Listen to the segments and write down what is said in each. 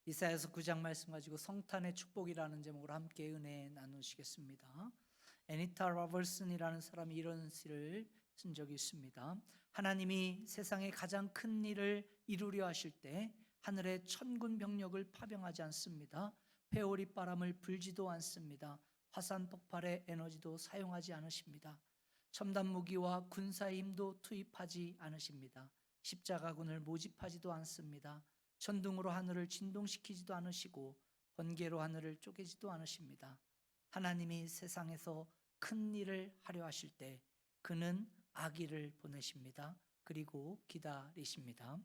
이사야서 9장 말씀 가지고 성탄의 축복이라는 제목으로 함께 은혜 나누시겠습니다. 애니타 로버슨이라는 사람이 이런 시를 쓴 적이 있습니다. 하나님이 세상의 가장 큰 일을 이루려 하실 때 하늘의 천군 병력을 파병하지 않습니다. 회오리 바람을 불지도 않습니다. 화산 폭발의 에너지도 사용하지 않으십니다. 첨단 무기와 군사의 힘도 투입하지 않으십니다. 십자가군을 모집하지도 않습니다. 천둥으로 하늘을 진동시키지도 않으시고 번개로 하늘을 쪼개지도 않으십니다. 하나님이 세상에서 큰 일을 하려 하실 때 그는 아기를 보내십니다. 그리고 기다리십니다.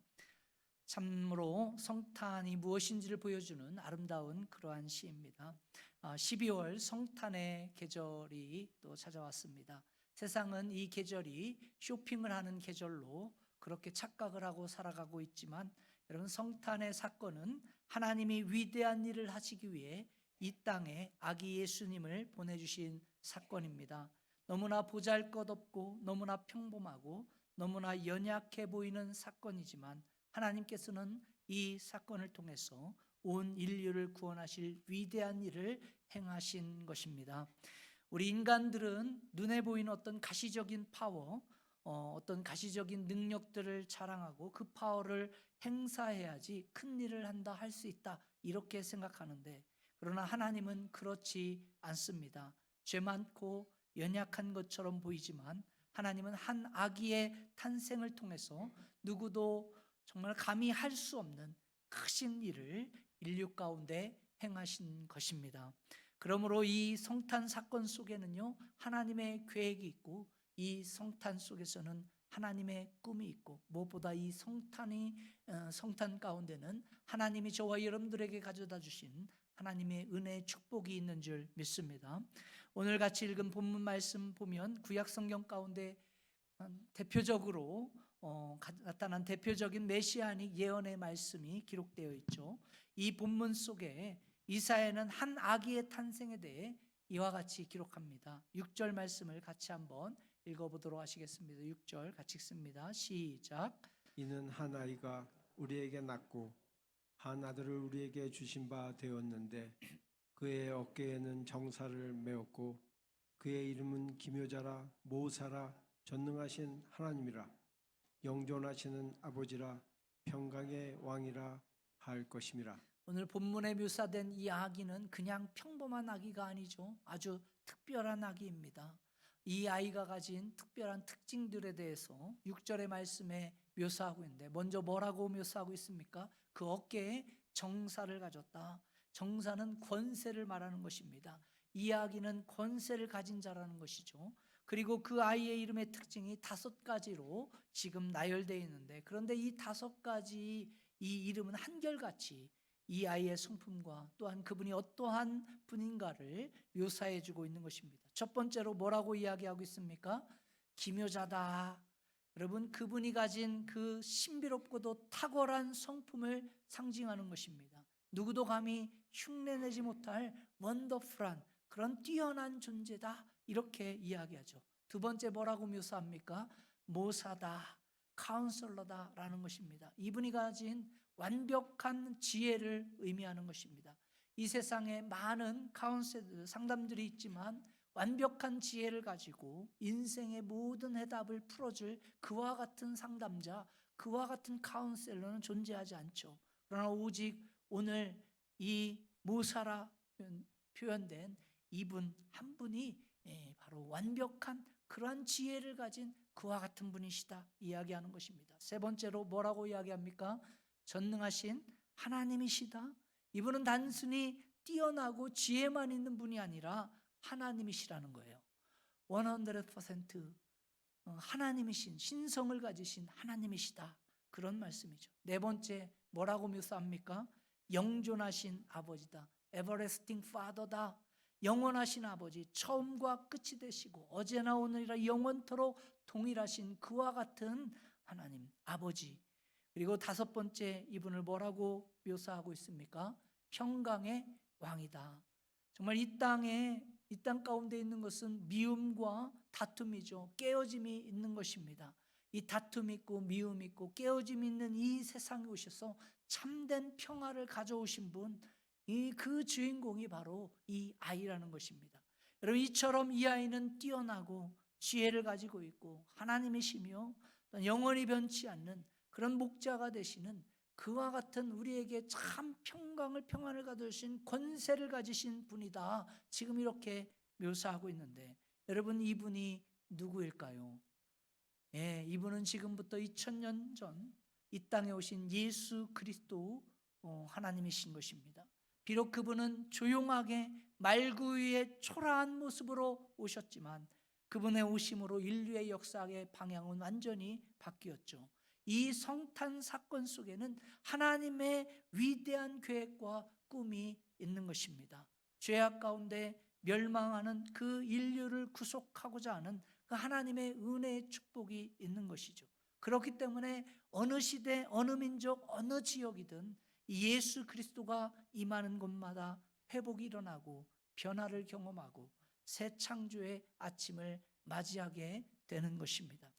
참으로 성탄이 무엇인지를 보여주는 아름다운 그러한 시입니다. 12월 성탄의 계절이 또 찾아왔습니다. 세상은 이 계절이 쇼핑을 하는 계절로 그렇게 착각을 하고 살아가고 있지만, 여러분, 성탄의 사건은 하나님이 위대한 일을 하시기 위해 이 땅에 아기 예수님을 보내주신 사건입니다. 너무나 보잘것없고 너무나 평범하고 너무나 연약해 보이는 사건이지만 하나님께서는 이 사건을 통해서 온 인류를 구원하실 위대한 일을 행하신 것입니다. 우리 인간들은 눈에 보이는 어떤 가시적인 파워, 어떤 가시적인 능력들을 자랑하고 그 파워를 행사해야지 큰 일을 한다, 할 수 있다, 이렇게 생각하는데, 그러나 하나님은 그렇지 않습니다. 죄 많고 연약한 것처럼 보이지만 하나님은 한 아기의 탄생을 통해서 누구도 정말 감히 할 수 없는 크신 일을 인류 가운데 행하신 것입니다. 그러므로 이 성탄 사건 속에는요, 하나님의 계획이 있고 이 성탄 속에서는 하나님의 꿈이 있고, 무엇보다 이 성탄 가운데는 하나님이 저와 여러분들에게 가져다 주신 하나님의 은혜의 축복이 있는 줄 믿습니다. 오늘 같이 읽은 본문 말씀 보면 구약 성경 가운데 대표적으로 나타난 대표적인 메시아닉 예언의 말씀이 기록되어 있죠. 이 본문 속에 이사야는 한 아기의 탄생에 대해 이와 같이 기록합니다. 6절 말씀을 같이 한번 읽어보도록 하시겠습니다. 6절 같이 읽습니다. 시작. 이는 한 아이가 우리에게 낳고 한 아들을 우리에게 주신 바 되었는데 그의 어깨에는 정사를 메었고 그의 이름은 기묘자라 모사라 전능하신 하나님이라 영존하시는 아버지라 평강의 왕이라 할 것임이라. 오늘 본문에 묘사된 이 아기는 그냥 평범한 아기가 아니죠. 아주 특별한 아기입니다. 이 아이가 가진 특별한 특징들에 대해서 6절의 말씀에 묘사하고 있는데, 먼저 뭐라고 묘사하고 있습니까? 그 어깨에 정사를 가졌다. 정사는 권세를 말하는 것입니다. 이 아기는 권세를 가진 자라는 것이죠. 그리고 그 아이의 이름의 특징이 5가지로 지금 나열되어 있는데, 그런데 이 5가지 이 이름은 한결같이 이 아이의 성품과 또한 그분이 어떠한 분인가를 묘사해 주고 있는 것입니다. 첫 번째로 뭐라고 이야기하고 있습니까? 기묘자다. 여러분, 그분이 가진 그 신비롭고도 탁월한 성품을 상징하는 것입니다. 누구도 감히 흉내내지 못할 원더풀한 그런 뛰어난 존재다, 이렇게 이야기하죠. 두 번째 뭐라고 묘사합니까? 모사다, 카운슬러다라는 것입니다. 이분이 가진 완벽한 지혜를 의미하는 것입니다. 이 세상에 많은 카운셀러, 상담들이 있지만 완벽한 지혜를 가지고 인생의 모든 해답을 풀어줄 그와 같은 상담자, 그와 같은 카운셀러는 존재하지 않죠. 그러나 오직 오늘 이 모사라 표현된 이분 한 분이 바로 완벽한 그러한 지혜를 가진 그와 같은 분이시다 이야기하는 것입니다. 세 번째로 뭐라고 이야기합니까? 전능하신 하나님이시다. 이분은 단순히 뛰어나고 지혜만 있는 분이 아니라 하나님이시라는 거예요. 100% 하나님이신, 신성을 가지신 하나님이시다, 그런 말씀이죠. 네 번째 뭐라고 묘사합니까? 영존하신 아버지다. 에버레스팅 파더다. 영원하신 아버지, 처음과 끝이 되시고 어제나 오늘이라 영원토록 동일하신 그와 같은 하나님, 아버지. 그리고 5번째, 이분을 뭐라고 묘사하고 있습니까? 평강의 왕이다. 정말 이 땅 가운데 있는 것은 미움과 다툼이죠. 깨어짐이 있는 것입니다. 이 다툼 있고 미움 있고 깨어짐 있는 이 세상에 오셔서 참된 평화를 가져오신 분, 그 주인공이 바로 이 아이라는 것입니다. 여러분, 이처럼 이 아이는 뛰어나고 지혜를 가지고 있고 하나님이시며 영원히 변치 않는 그런 목자가 되시는 그와 같은 우리에게 참 평안을 가져오신 권세를 가지신 분이다, 지금 이렇게 묘사하고 있는데, 여러분, 이분이 누구일까요? 이분은 지금부터 2000년 전 이 땅에 오신 예수 그리스도 하나님이신 것입니다. 비록 그분은 조용하게 말구 위에 초라한 모습으로 오셨지만 그분의 오심으로 인류의 역사의 방향은 완전히 바뀌었죠. 이 성탄 사건 속에는 하나님의 위대한 계획과 꿈이 있는 것입니다. 죄악 가운데 멸망하는 그 인류를 구속하고자 하는 그 하나님의 은혜의 축복이 있는 것이죠. 그렇기 때문에 어느 시대, 어느 민족, 어느 지역이든 예수 그리스도가 임하는 곳마다 회복이 일어나고 변화를 경험하고 새 창조의 아침을 맞이하게 되는 것입니다.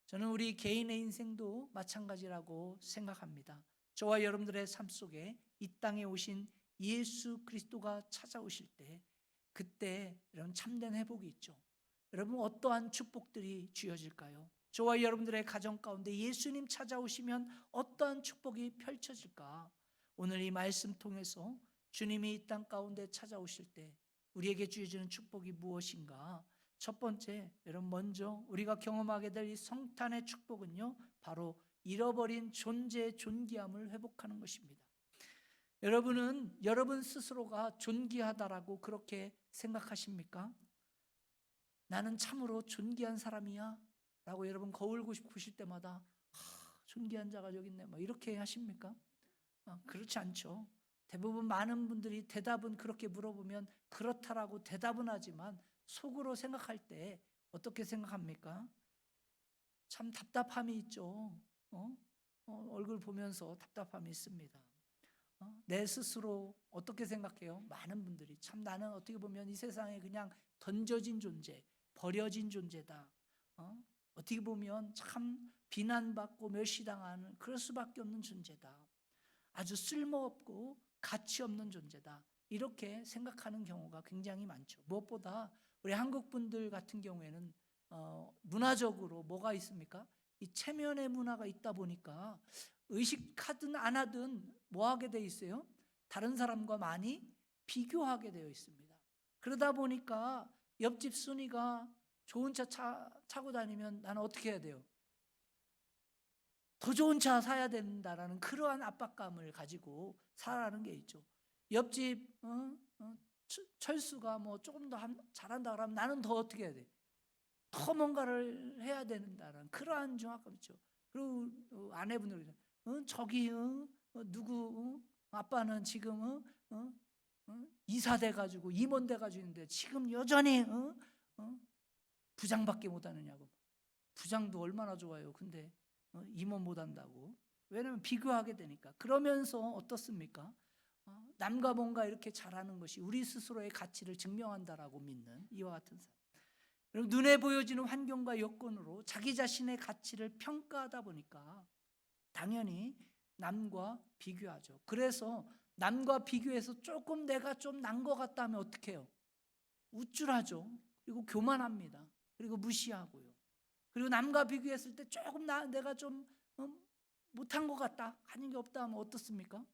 저는 우리 개인의 인생도 마찬가지라고 생각합니다. 저와 여러분들의 삶 속에 이 땅에 오신 예수 그리스도가 찾아오실 때, 그때 이런 참된 회복이 있죠. 여러분, 어떠한 축복들이 주어질까요? 저와 여러분들의 가정 가운데 예수님 찾아오시면 어떠한 축복이 펼쳐질까? 오늘 이 말씀 통해서 주님이 이 땅 가운데 찾아오실 때 우리에게 주어지는 축복이 무엇인가? 첫 번째, 여러분, 먼저 우리가 경험하게 될 이 성탄의 축복은요, 바로 잃어버린 존재의 존귀함을 회복하는 것입니다. 여러분은 여러분 스스로가 존귀하다라고 그렇게 생각하십니까? 나는 참으로 존귀한 사람이야 라고 여러분 거울고 싶으실 때마다 존귀한 자가 여기 있네, 이렇게 하십니까? 그렇지 않죠. 대부분 많은 분들이 대답은 그렇게 물어보면 그렇다라고 대답은 하지만 속으로 생각할 때 어떻게 생각합니까? 참 답답함이 있죠. 얼굴 보면서 답답함이 있습니다. 내 스스로 어떻게 생각해요? 많은 분들이 참 나는 어떻게 보면 이 세상에 그냥 던져진 존재, 버려진 존재다. 어떻게 보면 참 비난받고 멸시당하는, 그럴 수밖에 없는 존재다. 아주 쓸모없고 가치 없는 존재다, 이렇게 생각하는 경우가 굉장히 많죠. 무엇보다 우리 한국 분들 같은 경우에는 문화적으로 뭐가 있습니까? 이 체면의 문화가 있다 보니까 의식하든 안 하든 뭐 하게 돼 있어요? 다른 사람과 많이 비교하게 되어 있습니다. 그러다 보니까 옆집 순이가 좋은 차 차고 다니면 나는 어떻게 해야 돼요? 더 좋은 차 사야 된다라는 그러한 압박감을 가지고 살아가는 게 있죠. 옆집 철수가 뭐 조금 더 잘한다 그러면 나는 더 어떻게 해야 돼? 더 뭔가를 해야 된다는 그러한 중압감 있죠. 그리고 아내분들 저기 누구 아빠는 지금 이사 돼가지고 임원 돼가지고 있는데 지금 여전히 부장밖에 못하느냐고. 부장도 얼마나 좋아요. 근데 임원 못한다고. 왜냐하면 비교하게 되니까. 그러면서 어떻습니까? 남과 뭔가 이렇게 잘하는 것이 우리 스스로의 가치를 증명한다라고 믿는 이와 같은 사람. 여러분, 눈에 보여지는 환경과 여건으로 자기 자신의 가치를 평가하다 보니까 당연히 남과 비교하죠. 그래서 남과 비교해서 조금 내가 좀 난 것 같다 하면 어떻게 해요? 우쭐하죠. 그리고 교만합니다. 그리고 무시하고요. 그리고 남과 비교했을 때 조금 내가 좀 못한 것 같다, 하는 게 없다 하면 어떻습니까?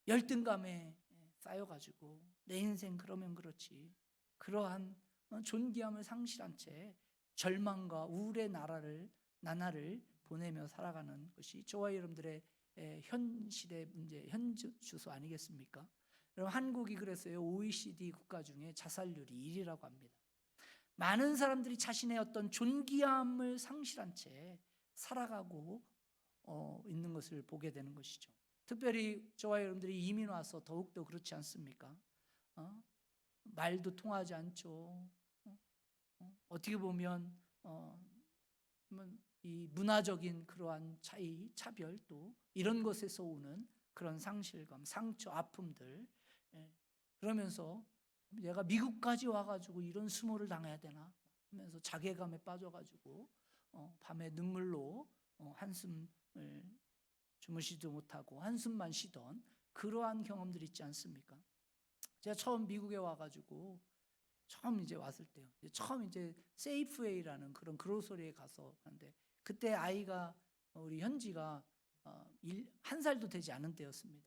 열등감에 쌓여가지고 내 인생 그러면 그렇지, 그러한 존귀함을 상실한 채 절망과 우울의 나날을 보내며 살아가는 것이 저와 여러분들의 현실의 문제, 현 주소 아니겠습니까? 여러분, 한국이 그래서요 OECD 국가 중에 자살률이 1위라고 합니다. 많은 사람들이 자신의 어떤 존귀함을 상실한 채 살아가고 있는 것을 보게 되는 것이죠. 특별히 저와 여러분들이 이민 와서 더욱더 그렇지 않습니까? 말도 통하지 않죠. 어떻게 보면 이 문화적인 그러한 차이, 차별, 또 이런 것에서 오는 그런 상실감, 상처, 아픔들, 그러면서 내가 미국까지 와가지고 이런 수모를 당해야 되나 하면서 자괴감에 빠져가지고 밤에 눈물로 한숨을 주무시지도 못하고 한숨만 쉬던 그러한 경험들이 있지 않습니까? 제가 처음 미국에 와가지고 처음 이제 왔을 때요. 처음 이제 세이프웨이라는 그런 그로서리에 가서 하는데 그때 아이가 우리 현지가 1살도 되지 않은 때였습니다.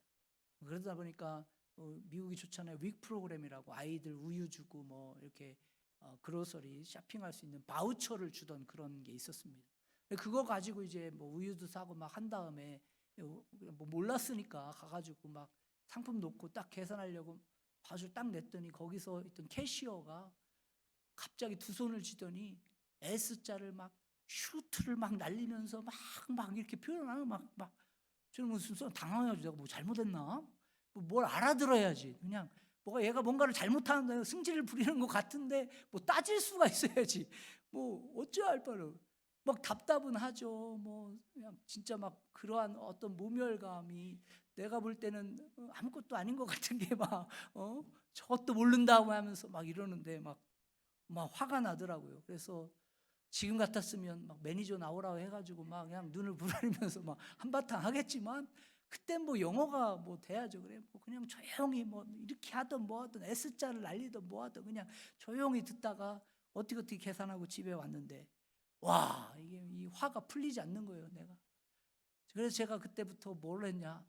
그러다 보니까 미국이 좋잖아요. 윅 프로그램이라고 아이들 우유 주고 뭐 이렇게 그로서리 쇼핑할 수 있는 바우처를 주던 그런 게 있었습니다. 그거 가지고 이제 뭐 우유도 사고 막 한 다음에 뭐 몰랐으니까 가가지고 막 상품 놓고 딱 계산하려고 바줄 딱 냈더니 거기서 있던 캐시어가 갑자기 두 손을 쥐더니 S자를 막 슈트를 막 날리면서 막 이렇게 표현하는 막 저는 무슨 당황해가지고 내가 뭐 잘못했나? 뭘 알아들어야지. 그냥 얘가 뭔가를 잘못하는 승질을 부리는 것 같은데 뭐 따질 수가 있어야지. 뭐 어찌할 바를. 막 답답은 하죠. 뭐 그냥 진짜 막 그러한 어떤 모멸감이 내가 볼 때는 아무것도 아닌 것 같은 게 막 저것도 모른다고 하면서 막 이러는데 막 화가 나더라고요. 그래서 지금 같았으면 막 매니저 나오라고 해가지고 막 그냥 눈을 부라리면서 막 한바탕 하겠지만 그땐 뭐 영어가 뭐 돼야죠. 그래 뭐 그냥 조용히 뭐 이렇게 하든 뭐 하든 S자를 날리든 뭐 하든 그냥 조용히 듣다가 어떻게 계산하고 집에 왔는데 와 이게 이 화가 풀리지 않는 거예요. 내가 그래서 제가 그때부터 뭘 했냐,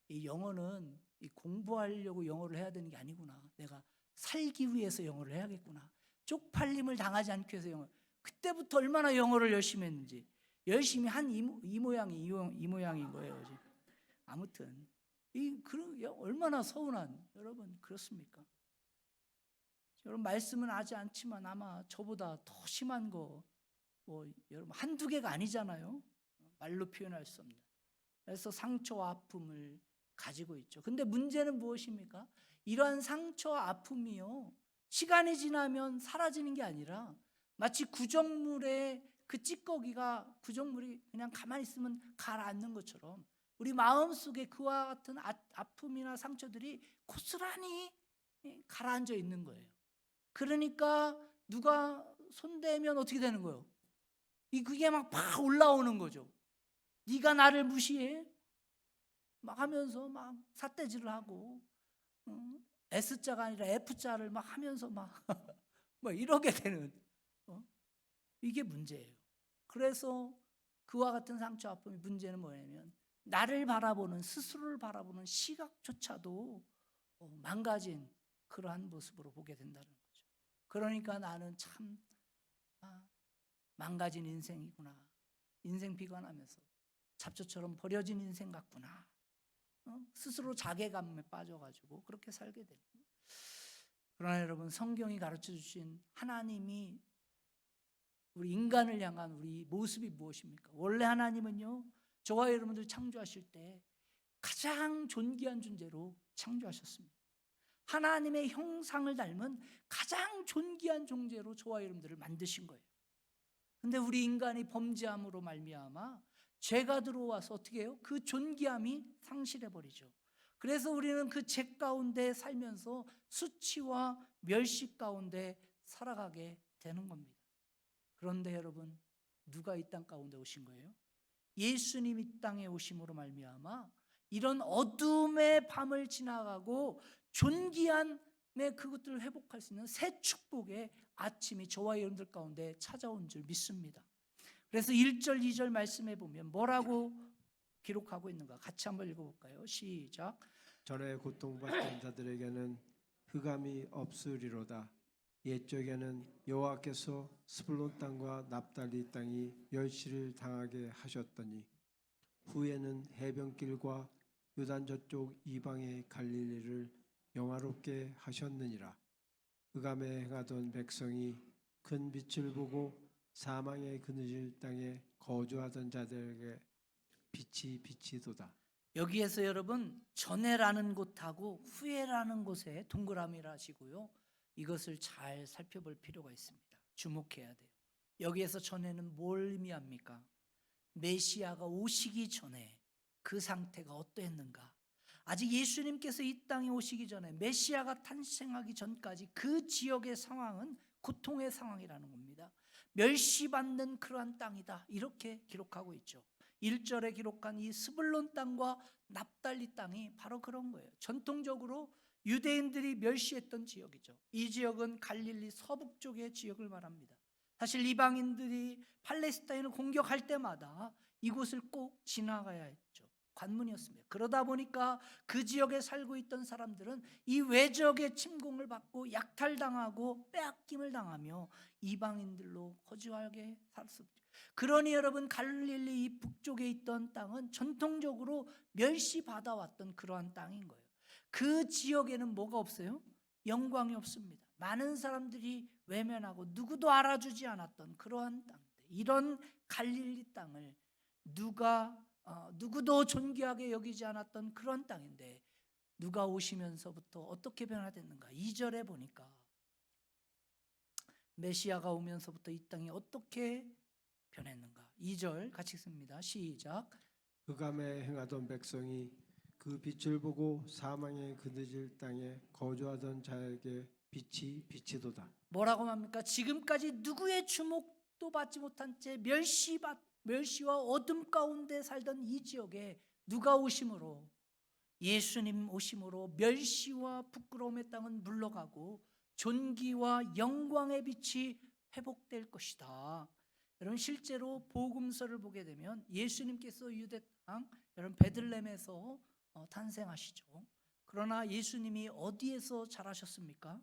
이 영어는 이 공부하려고 영어를 해야 되는 게 아니구나. 내가 살기 위해서 영어를 해야겠구나. 쪽팔림을 당하지 않기 위해서 영어. 그때부터 얼마나 영어를 열심히 했는지. 열심히 한 이 모양인 거예요. 지금. 아무튼 얼마나 서운한 여러분 그렇습니까? 여러분 말씀은 하지 않지만 아마 저보다 더 심한 거 뭐 여러분 한두 개가 아니잖아요. 말로 표현할 수 없는. 그래서 상처와 아픔을 가지고 있죠. 근데 문제는 무엇입니까? 이러한 상처와 아픔이요, 시간이 지나면 사라지는 게 아니라 마치 구정물에 그 찌꺼기가 구정물이 그냥 가만히 있으면 가라앉는 것처럼 우리 마음속에 그와 같은 아픔이나 상처들이 고스란히 가라앉아 있는 거예요. 그러니까 누가 손대면 어떻게 되는 거예요? 그게 막 올라오는 거죠. 네가 나를 무시해? 막 하면서 막 삿대질을 하고 S자가 아니라 F자를 막 하면서 막 이러게 되는 이게 문제예요. 그래서 그와 같은 상처 아픔의 문제는 뭐냐면 나를 바라보는 스스로를 바라보는 시각조차도 망가진 그러한 모습으로 보게 된다는 거죠. 그러니까 나는 참 망가진 인생이구나. 인생 비관하면서 잡초처럼 버려진 인생 같구나. 스스로 자괴감에 빠져가지고 그렇게 살게 되는 거예요. 그러나 여러분 성경이 가르쳐 주신 하나님이 우리 인간을 향한 우리 모습이 무엇입니까? 원래 하나님은요 저와 여러분들 창조하실 때 가장 존귀한 존재로 창조하셨습니다. 하나님의 형상을 닮은 가장 존귀한 존재로 저와 여러분들을 만드신 거예요. 근데 우리 인간이 범죄함으로 말미암아 죄가 들어와서 어떻게 해요? 그 존귀함이 상실해버리죠. 그래서 우리는 그 죄 가운데 살면서 수치와 멸시 가운데 살아가게 되는 겁니다. 그런데 여러분 누가 이 땅 가운데 오신 거예요? 예수님 이 땅에 오심으로 말미암아 이런 어둠의 밤을 지나가고 존귀함의 그것들을 회복할 수 있는 새 축복의 아침이 저와 여러분들 가운데 찾아온 줄 믿습니다. 그래서 1절 2절 말씀해 보면 뭐라고 기록하고 있는가 같이 한번 읽어볼까요? 시작. 전에 고통받던 자들에게는 흑암이 없으리로다. 옛적에는 여호와께서 스불론 땅과 납달리 땅이 멸시를 당하게 하셨더니 후에는 해변길과 요단 저쪽 이방의 갈릴리를 영화롭게 하셨느니라. 흑암에 행하던 백성이 큰 빛을 보고 사망의 그늘질 땅에 거주하던 자들에게 빛이 비치도다. 여기에서 여러분 전에라는 곳하고 후에라는 곳에 동그라미를 하시고요. 이것을 잘 살펴볼 필요가 있습니다. 주목해야 돼요. 여기에서 전에는 뭘 의미합니까? 메시아가 오시기 전에 그 상태가 어떠했는가? 아직 예수님께서 이 땅에 오시기 전에 메시아가 탄생하기 전까지 그 지역의 상황은 고통의 상황이라는 겁니다. 멸시받는 그러한 땅이다 이렇게 기록하고 있죠. 1절에 기록한 이 스불론 땅과 납달리 땅이 바로 그런 거예요. 전통적으로 유대인들이 멸시했던 지역이죠. 이 지역은 갈릴리 서북쪽의 지역을 말합니다. 사실 이방인들이 팔레스타인을 공격할 때마다 이곳을 꼭 지나가야 했죠. 관문이었습니다. 그러다 보니까 그 지역에 살고 있던 사람들은 이 외적의 침공을 받고 약탈당하고 빼앗김을 당하며 이방인들로 거주하게 살았습니다. 그러니 여러분, 갈릴리 이 북쪽에 있던 땅은 전통적으로 멸시받아왔던 그러한 땅인 거예요. 그 지역에는 뭐가 없어요? 영광이 없습니다. 많은 사람들이 외면하고 누구도 알아주지 않았던 그러한 땅인데, 이런 갈릴리 땅을 누구도 존귀하게 여기지 않았던 그런 땅인데 누가 오시면서부터 어떻게 변화됐는가? 2절에 보니까 메시아가 오면서부터 이 땅이 어떻게 변했는가? 2절 같이 읽습니다. 시작. 흑암에 행하던 백성이 그 빛을 보고 사망에 그늘질 땅에 거주하던 자에게 빛이 비치도다. 뭐라고 합니까? 지금까지 누구의 주목도 받지 못한 채 멸시와 어둠 가운데 살던 이 지역에 누가 오심으로, 예수님 오심으로 멸시와 부끄러움의 땅은 물러가고 존귀와 영광의 빛이 회복될 것이다. 여러분, 실제로 복음서를 보게 되면 예수님께서 유대 땅, 여러분 베들레헴에서 탄생하시죠. 그러나 예수님이 어디에서 자라셨습니까?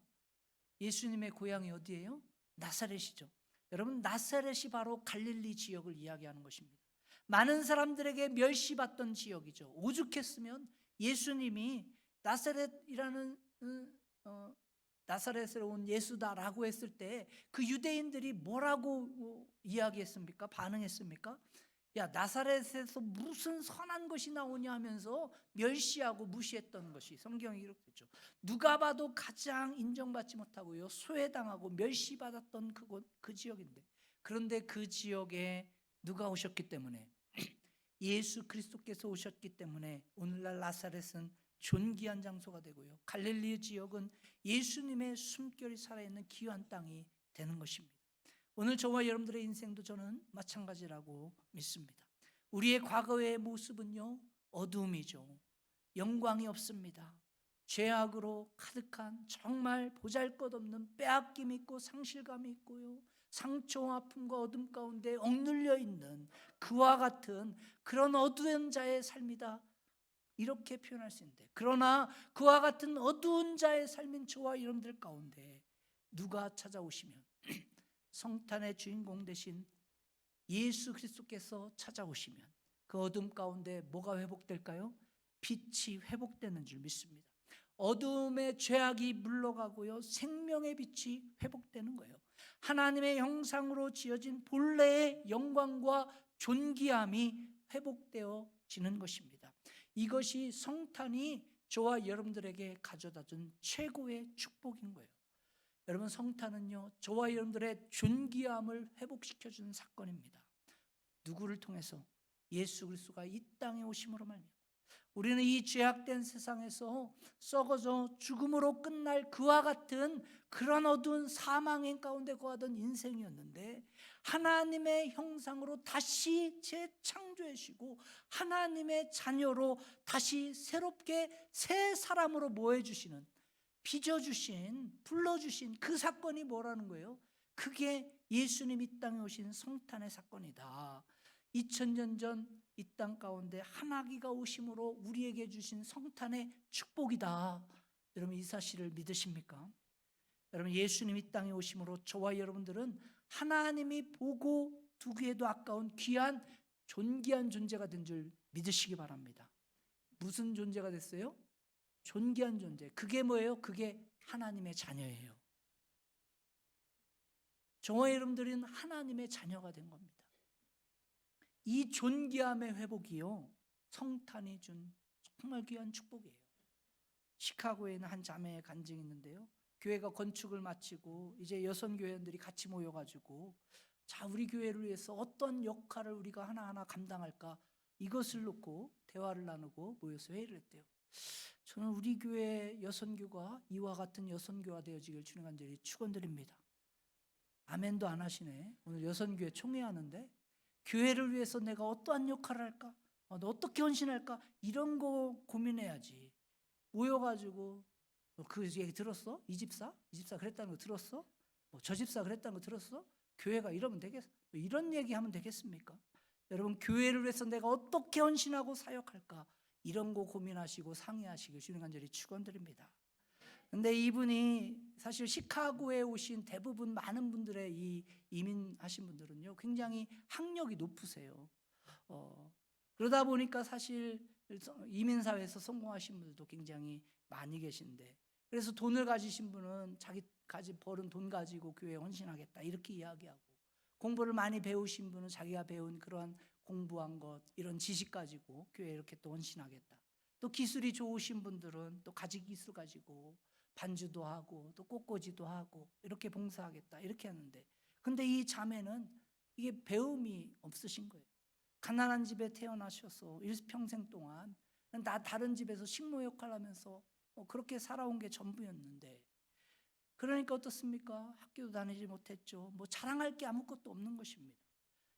예수님의 고향이 어디예요? 나사렛이죠. 여러분, 나사렛이 바로 갈릴리 지역을 이야기하는 것입니다. 많은 사람들에게 멸시받던 지역이죠. 오죽했으면 예수님이 나사렛으로 온 예수다라고 했을 때 그 유대인들이 뭐라고 이야기했습니까? 반응했습니까? 야, 나사렛에서 무슨 선한 것이 나오냐 하면서 멸시하고 무시했던 것이 성경에 기록됐죠. 누가 봐도 가장 인정받지 못하고요, 소외당하고 멸시받았던 그 지역인데, 그런데 그 지역에 누가 오셨기 때문에, 예수 그리스도께서 오셨기 때문에 오늘날 나사렛은 존귀한 장소가 되고요, 갈릴리 지역은 예수님의 숨결이 살아있는 귀한 땅이 되는 것입니다. 오늘 저와 여러분들의 인생도 저는 마찬가지라고 믿습니다. 우리의 과거의 모습은요, 어두움이죠. 영광이 없습니다. 죄악으로 가득한, 정말 보잘것없는, 빼앗김이 있고 상실감이 있고요, 상처와 아픔과 어둠 가운데 억눌려 있는 그와 같은 그런 어두운 자의 삶이다, 이렇게 표현할 수 있는데, 그러나 그와 같은 어두운 자의 삶인 저와 여러분들 가운데 누가 찾아오시면 성탄의 주인공 되신 예수 그리스도께서 찾아오시면 그 어둠 가운데 뭐가 회복될까요? 빛이 회복되는 줄 믿습니다. 어둠의 죄악이 물러가고요, 생명의 빛이 회복되는 거예요. 하나님의 형상으로 지어진 본래의 영광과 존귀함이 회복되어지는 것입니다. 이것이 성탄이 저와 여러분들에게 가져다준 최고의 축복인 거예요. 여러분, 성탄은요, 저와 여러분들의 존귀함을 회복시켜주는 사건입니다. 누구를 통해서? 예수 그리스도가 이 땅에 오심으로 말미암아 우리는 이 죄악된 세상에서 썩어져 죽음으로 끝날 그와 같은 그런 어두운 사망의 가운데 거하던 인생이었는데, 하나님의 형상으로 다시 재창조해주시고 하나님의 자녀로 다시 새롭게 새 사람으로 모여주시는, 빚어주신, 불러주신 그 사건이 뭐라는 거예요? 그게 예수님 이 땅에 오신 성탄의 사건이다. 2000년 전 이 땅 가운데 하나기가 오심으로 우리에게 주신 성탄의 축복이다. 여러분, 이 사실을 믿으십니까? 여러분, 예수님 이 땅에 오심으로 저와 여러분들은 하나님이 보고 두기에도 아까운 귀한 존귀한 존재가 된 줄 믿으시기 바랍니다. 무슨 존재가 됐어요? 존귀한 존재. 그게 뭐예요? 그게 하나님의 자녀예요. 저와 여러분들은 하나님의 자녀가 된 겁니다. 이 존귀함의 회복이요, 성탄이 준 정말 귀한 축복이에요. 시카고에는 한 자매의 간증이 있는데요, 교회가 건축을 마치고 이제 여성교회원들이 같이 모여가지고, 자, 우리 교회를 위해서 어떤 역할을 우리가 하나하나 감당할까, 이것을 놓고 대화를 나누고 모여서 회의를 했대요. 저는 우리 교회 여선교가 이와 같은 여선교가 되어지길 주님 간절히 축원드립니다. 아멘도 안 하시네. 오늘 여선교회 총회하는데 교회를 위해서 내가 어떠한 역할을 할까? 어떻게 헌신할까? 이런 거 고민해야지. 모여가지고 그 얘기 들었어? 이 집사 그랬다는 거 들었어? 저 집사 그랬다는 거 들었어? 교회가 이러면 되겠어? 이런 얘기하면 되겠습니까? 여러분, 교회를 위해서 내가 어떻게 헌신하고 사역할까? 이런 거 고민하시고 상의하시길 주님 간절히 축원드립니다. 근데 이분이 사실 시카고에 오신 대부분 많은 분들의 이 이민하신 분들은요, 굉장히 학력이 높으세요. 그러다 보니까 사실 이민사회에서 성공하신 분들도 굉장히 많이 계신데, 그래서 돈을 가지신 분은 자기 벌은 돈 가지고 교회에 헌신하겠다 이렇게 이야기하고, 공부를 많이 배우신 분은 자기가 배운 그러한 공부한 것, 이런 지식 가지고 교회에 이렇게 또 헌신하겠다. 또 기술이 좋으신 분들은 또 가지 기술 가지고 반주도 하고 또 꽃꽂이도 하고 이렇게 봉사하겠다 이렇게 하는데, 근데 이 자매는 이게 배움이 없으신 거예요. 가난한 집에 태어나셔서 일평생 동안 다른 집에서 식모 역할을 하면서 그렇게 살아온 게 전부였는데, 그러니까 어떻습니까? 학교도 다니지 못했죠. 자랑할 게 아무것도 없는 것입니다.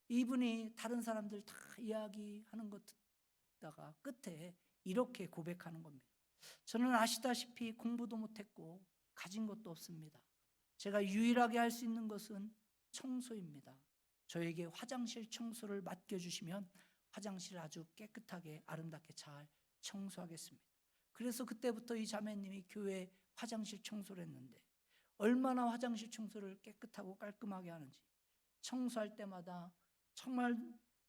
이분이 다른 사람들 다 이야기하는 것 듣다가 끝에 이렇게 고백하는 겁니다. 저는 아시다시피 공부도 못했고 가진 것도 없습니다. 제가 유일하게 할 수 있는 것은 청소입니다. 저에게 화장실 청소를 맡겨주시면 화장실을 아주 깨끗하게 아름답게 잘 청소하겠습니다. 그래서 그때부터 이 자매님이 교회 화장실 청소를 했는데, 얼마나 화장실 청소를 깨끗하고 깔끔하게 하는지, 청소할 때마다 정말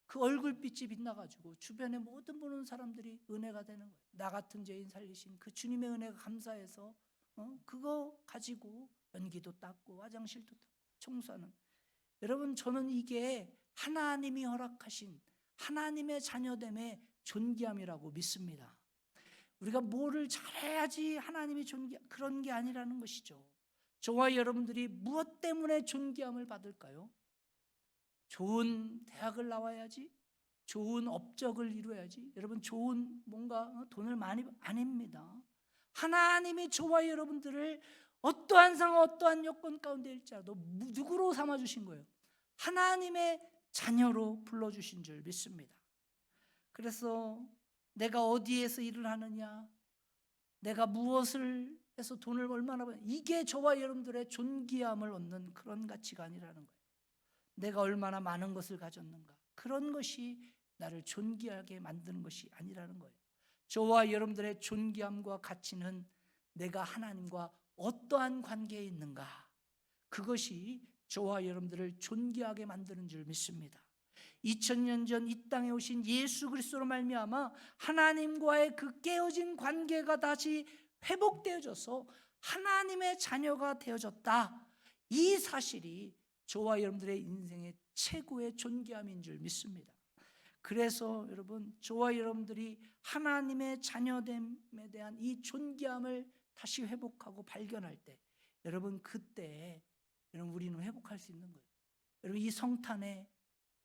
그 얼굴빛이 빛나가지고 주변에 모든 보는 사람들이 은혜가 되는 거예요. 나 같은 죄인 살리신 그 주님의 은혜가 감사해서 그거 가지고 연기도 닦고 화장실도 닦고 청소하는, 여러분, 저는 이게 하나님이 허락하신 하나님의 자녀됨의 존귀함이라고 믿습니다. 우리가 뭐를 잘해야지 하나님이 그런 게 아니라는 것이죠. 저와 여러분들이 무엇 때문에 존귀함을 받을까요? 좋은 대학을 나와야지, 좋은 업적을 이루어야지, 여러분 좋은 뭔가 돈을 많이, 아닙니다. 하나님이 저와 여러분들을 어떠한 상황 어떠한 여건 가운데 일지라도 누구로 삼아주신 거예요? 하나님의 자녀로 불러주신 줄 믿습니다. 그래서 내가 어디에서 일을 하느냐, 내가 무엇을 해서 돈을 얼마나 버냐, 이게 저와 여러분들의 존귀함을 얻는 그런 가치가 아니라는 거예요. 내가 얼마나 많은 것을 가졌는가, 그런 것이 나를 존귀하게 만드는 것이 아니라는 거예요. 저와 여러분들의 존귀함과 가치는 내가 하나님과 어떠한 관계에 있는가, 그것이 저와 여러분들을 존귀하게 만드는 줄 믿습니다. 2000년 전 이 땅에 오신 예수 그리스도로 말미암아 하나님과의 그 깨어진 관계가 다시 회복되어져서 하나님의 자녀가 되어졌다, 이 사실이 저와 여러분들의 인생의 최고의 존귀함인 줄 믿습니다. 그래서 여러분, 저와 여러분들이 하나님의 자녀됨에 대한 이 존귀함을 다시 회복하고 발견할 때, 여러분 그때 여러분 우리는 회복할 수 있는 거예요. 여러분, 이 성탄에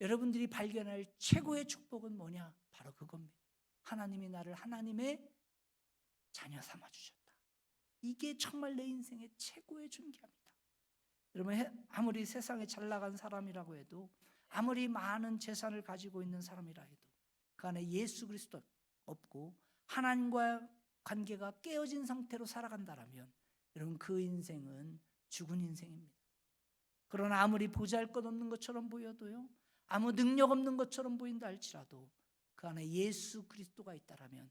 여러분들이 발견할 최고의 축복은 뭐냐? 바로 그겁니다. 하나님이 나를 하나님의 자녀 삼아 주셨다. 이게 정말 내 인생의 최고의 존귀함이다. 여러분, 아무리 세상에 잘 나간 사람이라고 해도, 아무리 많은 재산을 가지고 있는 사람이라 해도, 그 안에 예수 그리스도 없고 하나님과 관계가 깨어진 상태로 살아간다라면, 여러분 그 인생은 죽은 인생입니다. 그러나 아무리 보잘것없는 것처럼 보여도요, 아무 능력 없는 것처럼 보인다 할지라도 그 안에 예수 그리스도가 있다라면,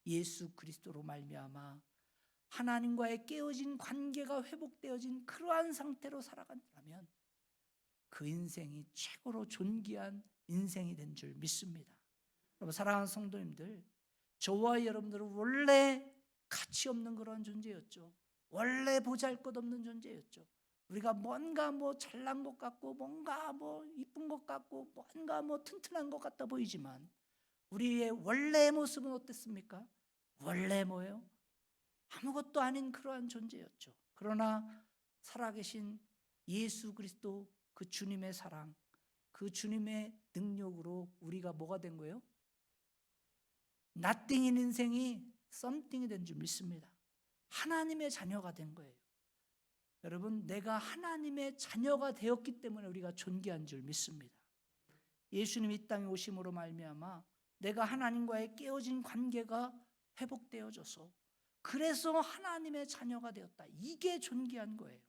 예수 그리스도로 말미암아 하나님과의 깨어진 관계가 회복되어진 그러한 상태로 살아간다면 그 인생이 최고로 존귀한 인생이 된 줄 믿습니다. 여러분, 사랑하는 성도님들, 저와 여러분들은 원래 가치 없는 그런 존재였죠. 원래 보잘것없는 존재였죠. 우리가 뭔가 잘난 것 같고, 뭔가 이쁜 것 같고, 뭔가 튼튼한 것 같다 보이지만, 우리의 원래의 모습은 어땠습니까? 원래 뭐예요? 아무것도 아닌 그러한 존재였죠. 그러나 살아계신 예수 그리스도, 그 주님의 사랑, 그 주님의 능력으로 우리가 뭐가 된 거예요? nothing인 인생이 something이 된 줄 믿습니다. 하나님의 자녀가 된 거예요. 여러분, 내가 하나님의 자녀가 되었기 때문에 우리가 존귀한 줄 믿습니다. 예수님이 이 땅에 오심으로 말미암아 내가 하나님과의 깨어진 관계가 회복되어져서 그래서 하나님의 자녀가 되었다. 이게 존귀한 거예요.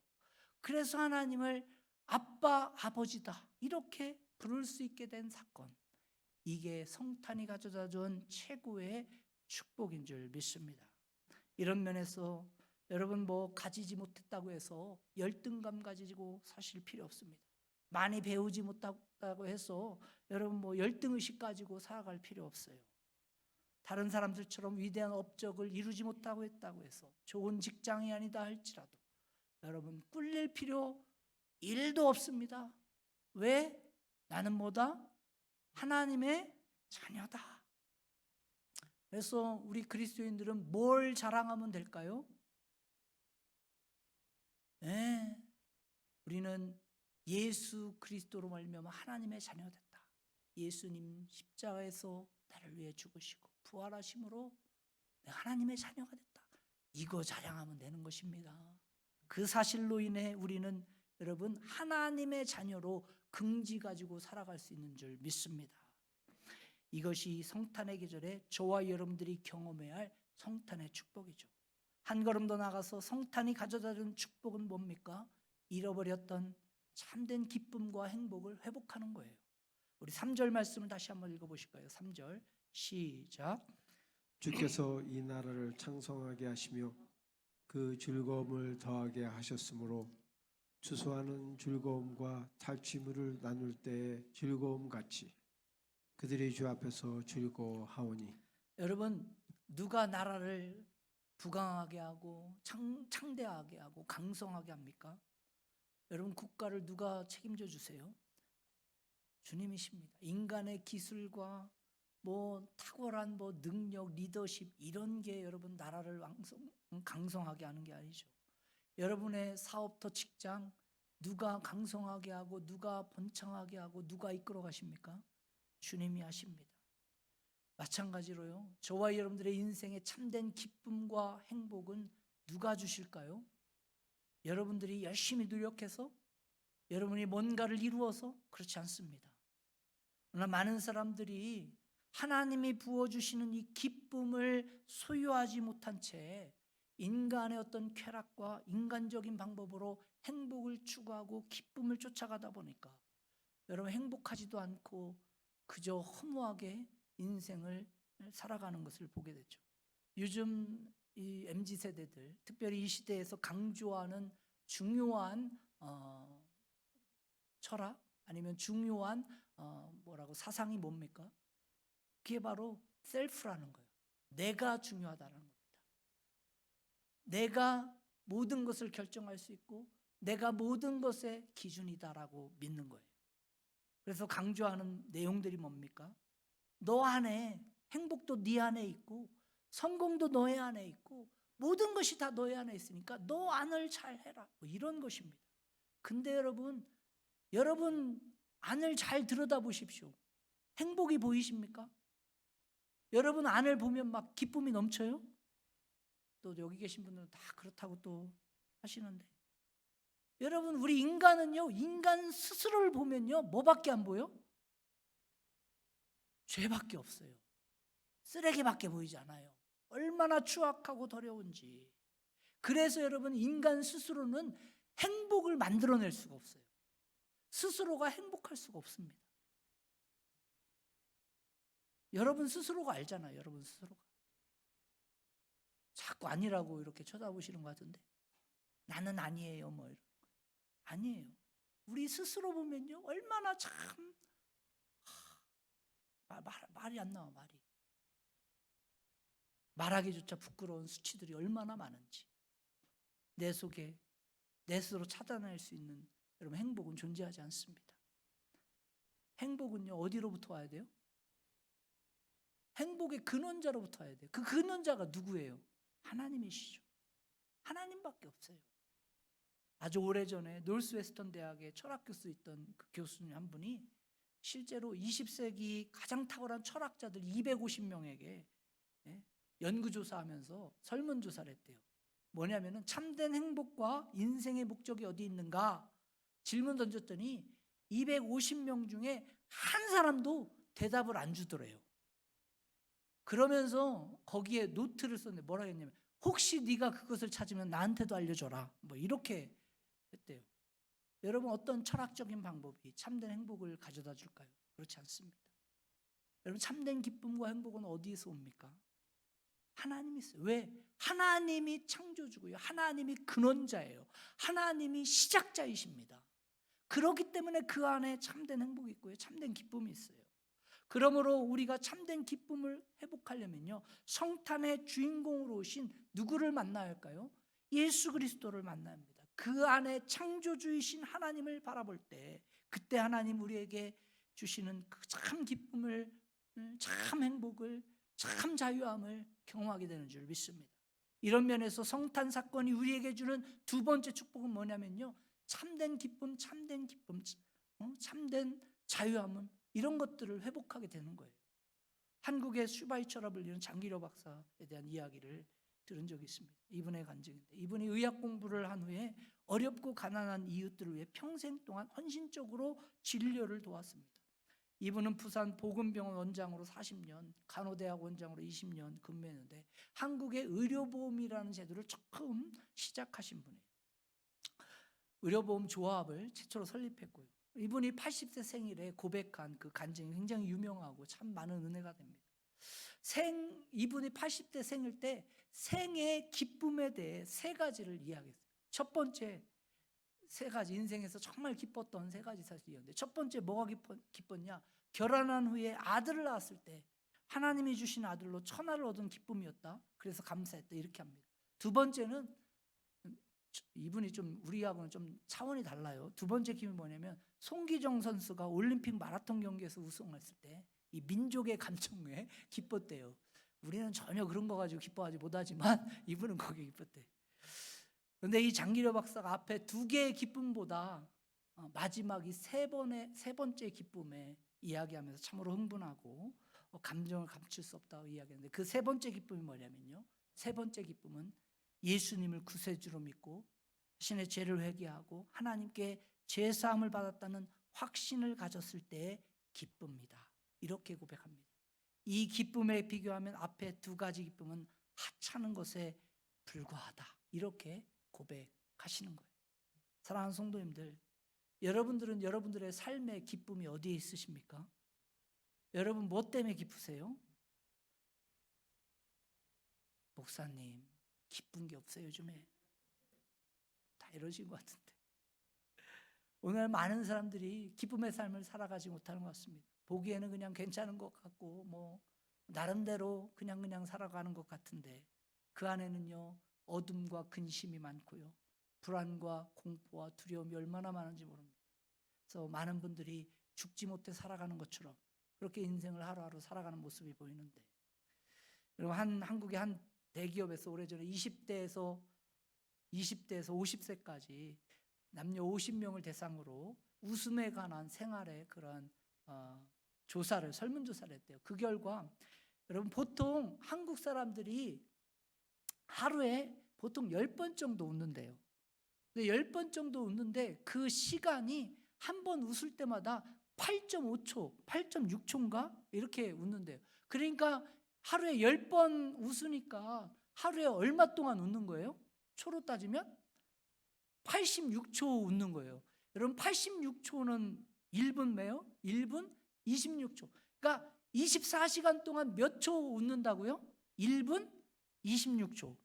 그래서 하나님을 아빠, 아버지다 이렇게 부를 수 있게 된 사건, 이게 성탄이 가져다 준 최고의 축복인 줄 믿습니다. 이런 면에서 여러분 가지지 못했다고 해서 열등감 가지고 사실 필요 없습니다. 많이 배우지 못했다고 해서 여러분 열등의식 가지고 살아갈 필요 없어요. 다른 사람들처럼 위대한 업적을 이루지 못하고 했다고 해서 좋은 직장이 아니다 할지라도 여러분 꿀릴 필요 1도 없습니다. 왜? 나는 뭐다? 하나님의 자녀다. 그래서 우리 그리스도인들은 뭘 자랑하면 될까요? 네, 우리는 예수 그리스도로 말미암아 하나님의 자녀가 됐다. 예수님 십자가에서 나를 위해 죽으시고 부활하심으로 내가 하나님의 자녀가 됐다. 이거 자랑하면 되는 것입니다. 그 사실로 인해 우리는 여러분 하나님의 자녀로 긍지 가지고 살아갈 수 있는 줄 믿습니다. 이것이 성탄의 계절에 저와 여러분들이 경험해야 할 성탄의 축복이죠. 한 걸음 더 나가서 성탄이 가져다준 축복은 뭡니까? 잃어버렸던 참된 기쁨과 행복을 회복하는 거예요. 우리 3절 말씀을 다시 한번 읽어보실까요? 3절 시작. 주께서 이 나라를 창성하게 하시며 그 즐거움을 더하게 하셨으므로 추수하는 즐거움과 탈취물을 나눌 때의 즐거움 같이 그들이 주 앞에서 즐거워하오니. 여러분 누가 나라를 부강하게 하고 창대하게 하고 강성하게 합니까? 여러분 국가를 누가 책임져 주세요? 주님이십니다. 인간의 기술과 탁월한 능력, 리더십 이런 게 여러분 나라를 강성하게 하는 게 아니죠. 여러분의 사업터 직장 누가 강성하게 하고 누가 번창하게 하고 누가 이끌어 가십니까? 주님이 하십니다. 마찬가지로요. 저와 여러분들의 인생의 참된 기쁨과 행복은 누가 주실까요? 여러분들이 열심히 노력해서 여러분이 뭔가를 이루어서 그렇지 않습니다. 그러나 많은 사람들이 하나님이 부어주시는 이 기쁨을 소유하지 못한 채 인간의 어떤 쾌락과 인간적인 방법으로 행복을 추구하고 기쁨을 쫓아가다 보니까 여러분 행복하지도 않고 그저 허무하게 인생을 살아가는 것을 보게 되죠. 요즘 이 MZ세대들 특별히 이 시대에서 강조하는 중요한 철학 아니면 중요한 사상이 뭡니까? 그게 바로 셀프라는 거예요. 내가 중요하다는 겁니다. 내가 모든 것을 결정할 수 있고 내가 모든 것의 기준이다라고 믿는 거예요. 그래서 강조하는 내용들이 뭡니까? 너 안에 행복도 네 안에 있고 성공도 너의 안에 있고 모든 것이 다 너의 안에 있으니까 너 안을 잘 해라 이런 것입니다. 근데 여러분 안을 잘 들여다보십시오. 행복이 보이십니까? 여러분 안을 보면 막 기쁨이 넘쳐요? 또 여기 계신 분들은 다 그렇다고 또 하시는데 여러분 우리 인간은요 인간 스스로를 보면요 뭐밖에 안 보여? 죄밖에 없어요. 쓰레기밖에 보이지 않아요. 얼마나 추악하고 더러운지. 그래서 여러분 인간 스스로는 행복을 만들어낼 수가 없어요. 스스로가 행복할 수가 없습니다. 여러분 스스로가 알잖아요. 여러분 스스로가. 자꾸 아니라고 이렇게 쳐다보시는 것 같은데 나는 아니에요 이런 거. 아니에요. 우리 스스로 보면요 얼마나 참 말이 안 나와. 말하기조차 부끄러운 수치들이 얼마나 많은지 내 속에 내 스스로 찾아낼 수 있는 여러분 행복은 존재하지 않습니다. 행복은요 어디로부터 와야 돼요? 행복의 근원자로부터 와야 돼요. 그 근원자가 누구예요? 하나님이시죠. 하나님밖에 없어요. 아주 오래전에 노스웨스턴 대학의 철학 교수 있던 그 교수님 한 분이 실제로 20세기 가장 탁월한 철학자들 250명에게 연구조사하면서 설문조사를 했대요. 뭐냐면은 참된 행복과 인생의 목적이 어디 있는가 질문 던졌더니 250명 중에 한 사람도 대답을 안 주더래요. 그러면서 거기에 노트를 썼는데 뭐라 했냐면 혹시 네가 그것을 찾으면 나한테도 알려줘라. 뭐 이렇게 했대요. 여러분 어떤 철학적인 방법이 참된 행복을 가져다 줄까요? 그렇지 않습니다. 여러분 참된 기쁨과 행복은 어디에서 옵니까? 하나님이 있어요. 왜? 하나님이 창조주고요. 하나님이 근원자예요. 하나님이 시작자이십니다. 그렇기 때문에 그 안에 참된 행복이 있고요. 참된 기쁨이 있어요. 그러므로 우리가 참된 기쁨을 회복하려면요. 성탄의 주인공으로 오신 누구를 만나야 할까요? 예수 그리스도를 만나야 합니다. 그 안에 창조주이신 하나님을 바라볼 때 그때 하나님 우리에게 주시는 그 참 기쁨을, 참 행복을, 참 자유함을 경험하게 되는 줄 믿습니다. 이런 면에서 성탄 사건이 우리에게 주는 두 번째 축복은 뭐냐면요. 참된 기쁨, 참된 자유함은 이런 것들을 회복하게 되는 거예요. 한국의 슈바이처럽을 이룬 장기려 박사에 대한 이야기를 들은 적이 있습니다. 이분의 간증인데 이분이 의학 공부를 한 후에 어렵고 가난한 이웃들을 위해 평생 동안 헌신적으로 진료를 도왔습니다. 이분은 부산 보건병원 원장으로 40년, 간호대학 원장으로 20년 근무했는데 한국의 의료보험이라는 제도를 처음 시작하신 분이에요. 의료보험 조합을 최초로 설립했고요. 이분이 80세 생일에 고백한 그 간증이 굉장히 유명하고 참 많은 은혜가 됩니다. 이분이 80대 생일 때 생의 기쁨에 대해 세 가지를 이야기했어요. 첫 번째 세 가지, 인생에서 정말 기뻤던 세 가지 사실이었는데 첫 번째 뭐가 기뻤냐? 결혼한 후에 아들을 낳았을 때 하나님이 주신 아들로 천하를 얻은 기쁨이었다. 그래서 감사했다. 이렇게 합니다. 두 번째는 이분이 좀 우리하고는 좀 차원이 달라요. 두 번째 기쁨이 뭐냐면 송기정 선수가 올림픽 마라톤 경기에서 우승했을 때 이 민족의 감정에 기뻤대요. 우리는 전혀 그런 거 가지고 기뻐하지 못하지만 이분은 거기에 기뻤대요. 그런데 이 장기려 박사가 앞에 두 개의 기쁨보다 마지막 이 세 번째 기쁨에 이야기하면서 참으로 흥분하고 감정을 감출 수 없다고 이야기하는데 그 세 번째 기쁨이 뭐냐면요. 세 번째 기쁨은 예수님을 구세주로 믿고 자신의 죄를 회개하고 하나님께 죄사함을 받았다는 확신을 가졌을 때의 기쁨이다. 이렇게 고백합니다. 이 기쁨에 비교하면 앞에 두 가지 기쁨은 하찮은 것에 불과하다. 이렇게 고백하시는 거예요. 사랑하는 성도님들, 여러분들은 여러분들의 삶의 기쁨이 어디에 있으십니까? 여러분 뭐 때문에 기쁘세요? 목사님, 기쁜 게 없어요 요즘에. 다 이러신 것 같은데. 오늘 많은 사람들이 기쁨의 삶을 살아가지 못하는 것 같습니다. 보기에는 그냥 괜찮은 것 같고 뭐 나름대로 그냥 살아가는 것 같은데 그 안에는요 어둠과 근심이 많고요 불안과 공포와 두려움이 얼마나 많은지 모릅니다. 그래서 많은 분들이 죽지 못해 살아가는 것처럼 그렇게 인생을 하루하루 살아가는 모습이 보이는데 여러분 한국의 한 대기업에서 오래전에 20대에서 50세까지 남녀 50명을 대상으로 웃음에 관한 생활의 그런 설문조사를 했대요. 그 결과 여러분 보통 한국 사람들이 하루에 보통 10번 정도 웃는데요. 10번 정도 웃는데 그 시간이 한 번 웃을 때마다 8.5초, 8.6초인가? 이렇게 웃는데요. 그러니까 하루에 10번 웃으니까 하루에 얼마 동안 웃는 거예요? 초로 따지면 86초 웃는 거예요. 여러분 86초는 1분 매요? 1분 26초. 그러니까 24시간 동안 몇 초 웃는다고요? 1분 26초.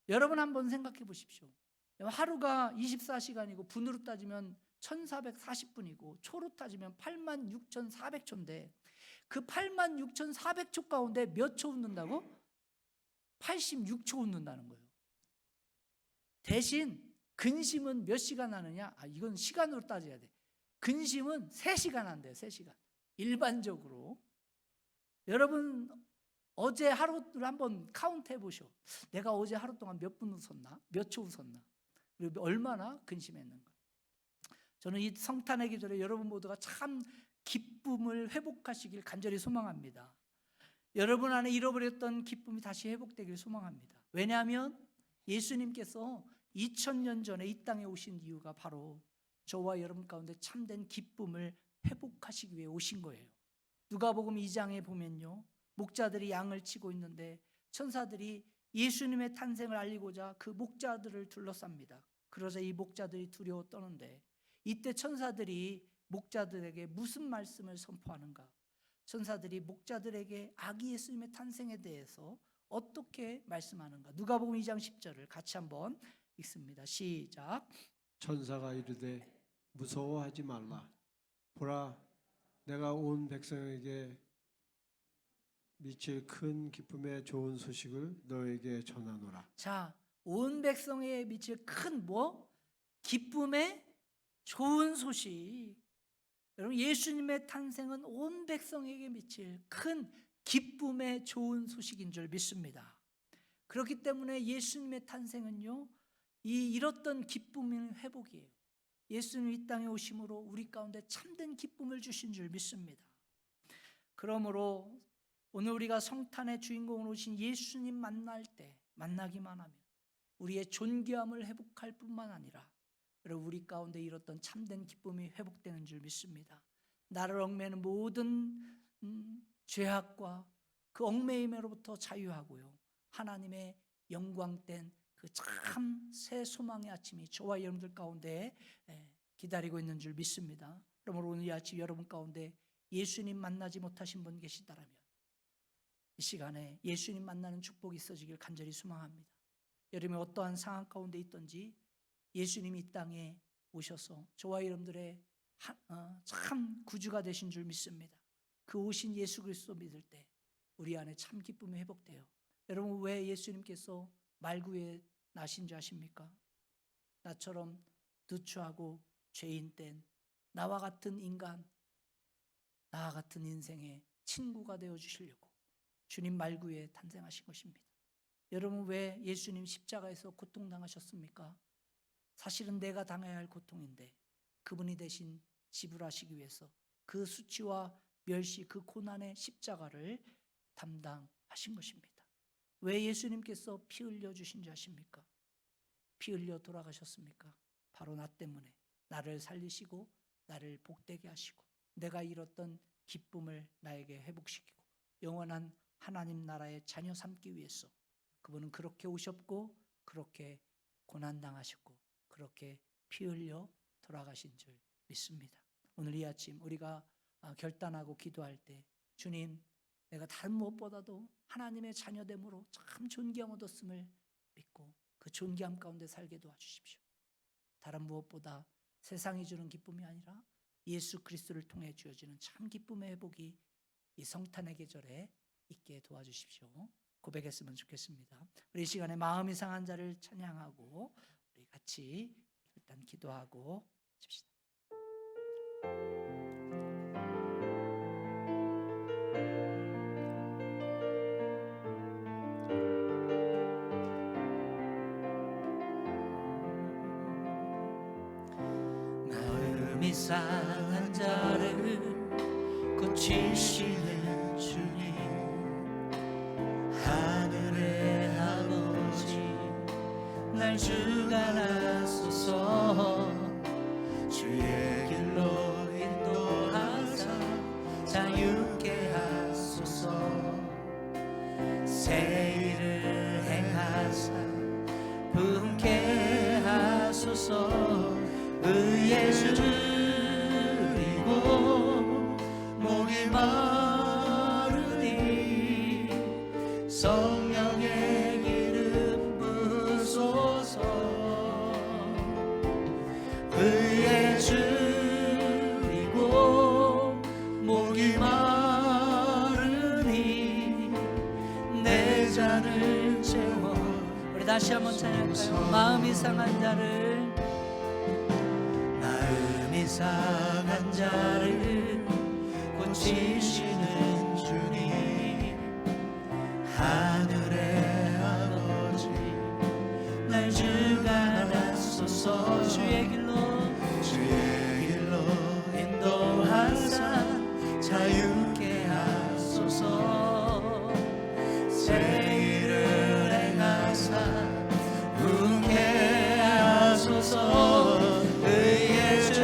여러분 한번 생각해 보십시오. 하루가 24시간이고 분으로 따지면 1440분이고 초로 따지면 86,400초인데 그 86,400초 가운데 몇 초 웃는다고? 86초 웃는다는 거예요. 대신 근심은 몇 시간 하느냐? 이건 시간으로 따져야 돼. 근심은 3시간 한대요. 3시간. 일반적으로. 여러분 어제 하루를 한번 카운트 해보시오. 내가 어제 하루 동안 몇 분 웃었나? 몇 초 웃었나? 그리고 얼마나 근심했는가? 저는 이 성탄의 계절에 여러분 모두가 참 기쁨을 회복하시길 간절히 소망합니다. 여러분 안에 잃어버렸던 기쁨이 다시 회복되길 소망합니다. 왜냐하면 예수님께서 2000년 전에 이 땅에 오신 이유가 바로 저와 여러분 가운데 참된 기쁨을 회복하시기 위해 오신 거예요. 누가복음 2장에 보면요, 목자들이 양을 치고 있는데 천사들이 예수님의 탄생을 알리고자 그 목자들을 둘러쌉니다. 그러자 이 목자들이 두려워 떠는데, 이때 천사들이 목자들에게 무슨 말씀을 선포하는가? 천사들이 목자들에게 아기 예수님의 탄생에 대해서 어떻게 말씀하는가? 누가복음 2장 10절을 같이 한번 읽습니다. 시작. 천사가 이르되 무서워하지 말라. 보라, 내가 온 백성에게 미칠 큰 기쁨의 좋은 소식을 너에게 전하노라. 자, 온 백성에 미칠 큰 기쁨의 좋은 소식. 여러분, 예수님의 탄생은 온 백성에게 미칠 큰 기쁨의 좋은 소식인 줄 믿습니다. 그렇기 때문에 예수님의 탄생은요, 이 잃었던 기쁨의 회복이에요. 예수님 이 땅에 오심으로 우리 가운데 참된 기쁨을 주신 줄 믿습니다. 그러므로 오늘 우리가 성탄의 주인공으로 오신 예수님 만나기만 하면 우리의 존귀함을 회복할 뿐만 아니라 여러분, 우리 가운데 잃었던 참된 기쁨이 회복되는 줄 믿습니다. 나를 얽매는 모든 죄악과 그 얽매임으로부터 자유하고요, 하나님의 영광된 그 참 새 소망의 아침이 저와 여러분들 가운데 기다리고 있는 줄 믿습니다. 그러므로 오늘 이 아침 여러분 가운데 예수님 만나지 못하신 분 계시다라면 이 시간에 예수님 만나는 축복이 있어지길 간절히 소망합니다. 여러분이 어떠한 상황 가운데 있든지 예수님이 이 땅에 오셔서 저와 여러분들의 참 구주가 되신 줄 믿습니다. 그 오신 예수 그리스도 믿을 때 우리 안에 참 기쁨이 회복돼요. 여러분, 왜 예수님께서 말구에 나신 줄 아십니까? 나처럼 누추하고 죄인 된 나와 같은 인간, 나와 같은 인생의 친구가 되어 주시려고 주님 말구에 탄생하신 것입니다. 여러분, 왜 예수님 십자가에서 고통당하셨습니까? 사실은 내가 당해야 할 고통인데 그분이 대신 지불하시기 위해서 그 수치와 멸시, 그 고난의 십자가를 담당하신 것입니다. 왜 예수님께서 피 흘려 주신 줄 아십니까? 피 흘려 돌아가셨습니까? 바로 나 때문에 나를 살리시고 나를 복되게 하시고 내가 잃었던 기쁨을 나에게 회복시키고 영원한 하나님 나라의 자녀 삼기 위해서 그분은 그렇게 오셨고 그렇게 고난당하셨고 그렇게 피 흘려 돌아가신 줄 믿습니다. 오늘 이 아침 우리가 결단하고 기도할 때, 주님, 내가 다른 무엇보다도 하나님의 자녀됨으로 참 존귀함 얻었음을 믿고 그 존귀함 가운데 살게 도와주십시오. 다른 무엇보다 세상이 주는 기쁨이 아니라 예수 그리스도를 통해 주어지는 참 기쁨의 회복이 이 성탄의 계절에 있게 도와주십시오. 고백했으면 좋겠습니다. 우리 이 시간에 마음이 상한 자를 찬양하고 우리 같이 일단 기도하고 싶시다. 마음이 상한 자를 고치시는 주님, 하늘의 아버지 날 주관하소서. 주의 길로 인도하사 자유케 하소서. 새 일을 행하사 분케 하소서. 의의 줄이고 목이 마르니 성령의 기름 부으소서. 의의 줄이고 목이 마르니 내 잔을 채워. 우리 다시 한번 찬양할까요? 마음이 상한 자를, 마음이 상한 자를 고치시는 주님, 하늘의 아버지 날 주관하소서. 주의 길로 인도하사 자유케 하소서. 새 일을 행하사 분케 하소서. 의의 주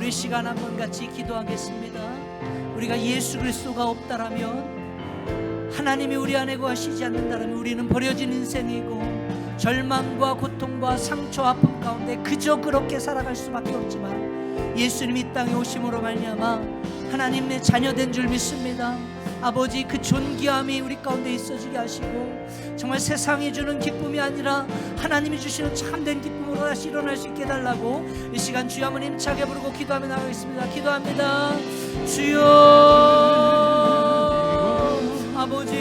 우리 시간 한번 같이 기도하겠습니다. 우리가 예수 그리스도가 없다라면, 하나님이 우리 안에 거하시지 않는다라면 우리는 버려진 인생이고 절망과 고통과 상처 아픔 가운데 그저 그렇게 살아갈 수밖에 없지만, 예수님이 이 땅에 오심으로 말미암아 하나님의 자녀된 줄 믿습니다. 아버지, 그 존귀함이 우리 가운데 있어지게 하시고 정말 세상이 주는 기쁨이 아니라 하나님이 주시는 참된 기쁨으로 다시 일어날 수 있게 해달라고 이 시간 주여 한번 힘차게 부르고 기도하며 나가겠습니다. 기도합니다. 주여, 아버지,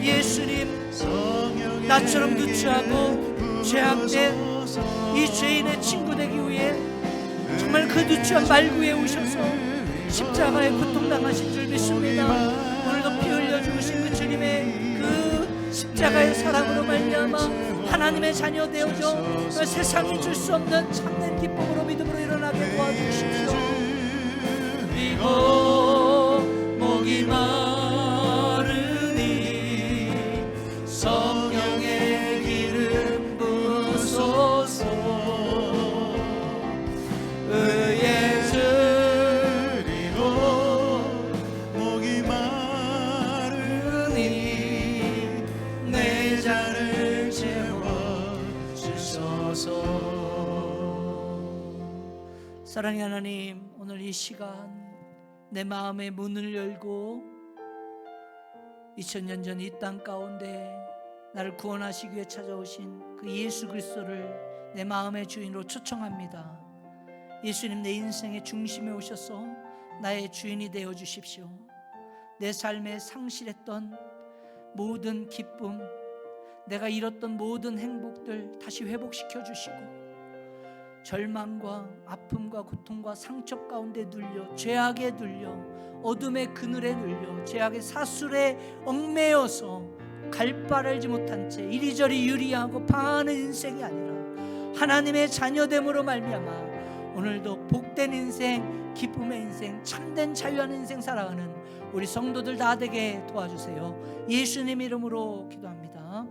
예수님, 나처럼 누추하고 죄악된 이 죄인의 친구 되기 위해 정말 그 누추한 말구에 오셔서 십자가에 고통당하신 줄 믿습니다. 오늘도 피 흘려 죽으신 그 주님의 그 십자가의 사랑으로 말미암아 하나님의 자녀 되어져 세상이 줄 수 없는 참된 기쁨으로 믿음으로 일어나게 도와주십시오. 그리고 목이 마르니 성령의 기름 부으소서. 의의 사랑의 하나님, 오늘 이 시간 내 마음의 문을 열고 2000년 전 이 땅 가운데 나를 구원하시기 위해 찾아오신 그 예수 그리스도를 내 마음의 주인으로 초청합니다. 예수님, 내 인생의 중심에 오셔서 나의 주인이 되어 주십시오. 내 삶에 상실했던 모든 기쁨, 내가 잃었던 모든 행복들 다시 회복시켜 주시고, 절망과 아픔과 고통과 상처 가운데 눌려 죄악에 눌려 어둠의 그늘에 눌려 죄악의 사슬에 얽매여서 갈 바를 알지 못한 채 이리저리 유리하고 방황하는 인생이 아니라 하나님의 자녀됨으로 말미암아 오늘도 복된 인생, 기쁨의 인생, 참된 자유하는 인생 살아가는 우리 성도들 다 되게 도와주세요. 예수님 이름으로 기도합니다.